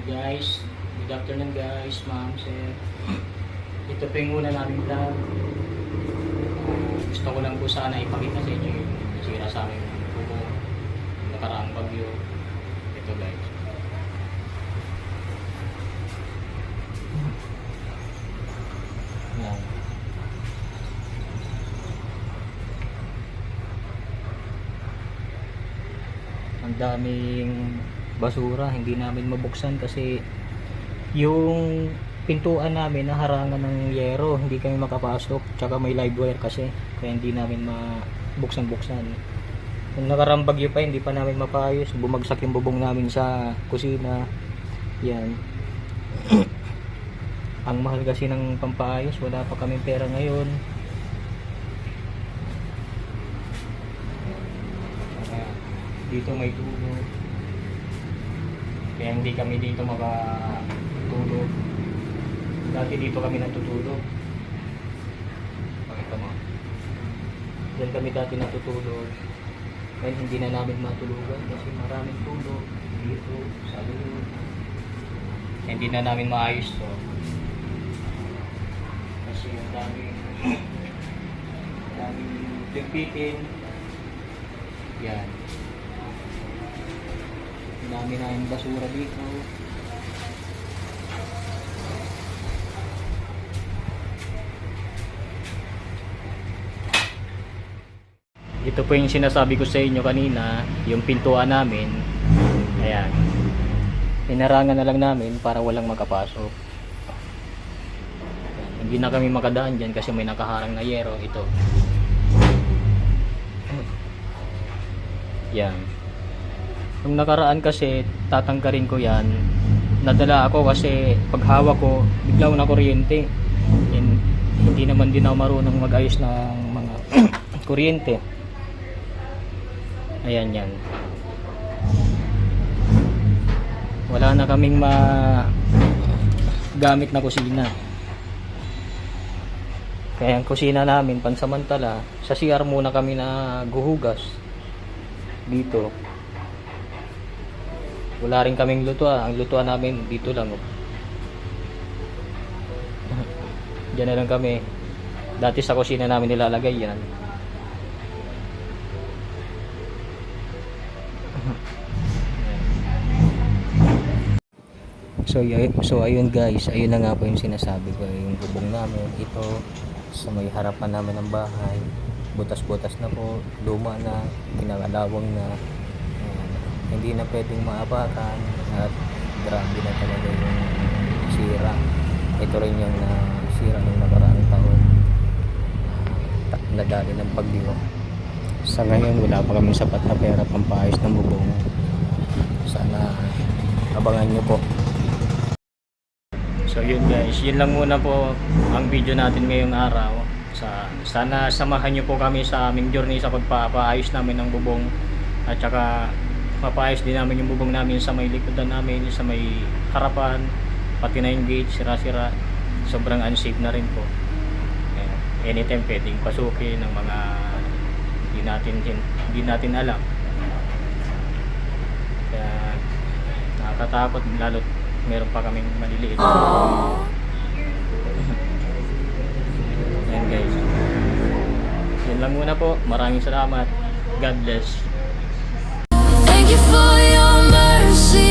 Guys, good afternoon guys, ma'am, sir. Ito po yung una namin vlog. Gusto ko lang po sana ipakita sa inyo yung nasira sa amin ng buko, yung nakaraang bagyo. Ito guys. Yan. Ang daming basura, hindi namin mabuksan kasi yung pintuan namin naharangan ng yero, hindi kami makapasok, tsaka may live wire kasi kaya hindi namin mabuksan-buksan. Nung nakarang bagyo pa, hindi pa namin mapayos, bumagsak yung bubong namin sa kusina. Yan. Ang mahal kasi ng pampaayos, wala pa kaming pera ngayon. Dito may tubo, kaya hindi kami dito makatulog. Dati dito kami natutulog. Pakita mo, diyan kami dati natutulog. Ngayon hindi na namin matulugan kasi maraming tulog dito sa loob. Hindi na namin maayos to kasi yung daming ligpitin. Yan, dami na yung basura dito. Ito po yung sinasabi ko sa inyo kanina, yung pintuan namin. Ayan, inarangan na lang namin para walang makapasok. Ayan, hindi na kami makadaan dyan kasi may nakaharang na yero. Ito. Yan. Nung nakaraan kasi tatangkarin ko yan, nadala ako kasi paghawak ko biglang na kuryente. Hindi naman din ako marunong mag-ayos ng mga kuryente. Ayan yan. Wala na kaming gamit na kusina. Kaya ang kusina namin pansamantala, sa CR muna kami na guhugas dito. Wala rin kaming lutuan. Ang lutuan namin dito lang. Diyan na lang kami. Dati sa kusina namin nilalagay yan. So ayun guys, ayun na nga po yung sinasabi ko, yung bubong namin ito sa may harapan namin ng bahay, butas-butas na po, luma na, pinakalawang na, hindi na pwedeng maapakan at grabe na talaga yung sira. Ito rin yung nasira ng nakaraang taon, nadali ng bagyo. Sa ngayon wala pa kami sapat na pera pampaayos ng bubong. Sana abangan nyo po. So yun guys, yun lang muna po ang video natin ngayong araw. Sana samahan nyo po kami sa aming journey sa pagpapaayos namin ng bubong, at saka papaayos din namin yung bubong namin sa may likodan namin, sa may harapan, pati na yung gate sira-sira, sobrang unsafe na rin po. Anytime pwedeng pasukin ng mga hindi natin alam, kaya nakakatakot, lalo meron pa kaming maliliit. Yan guys, yun lang muna po. Maraming salamat. God bless. Thank you for your mercy.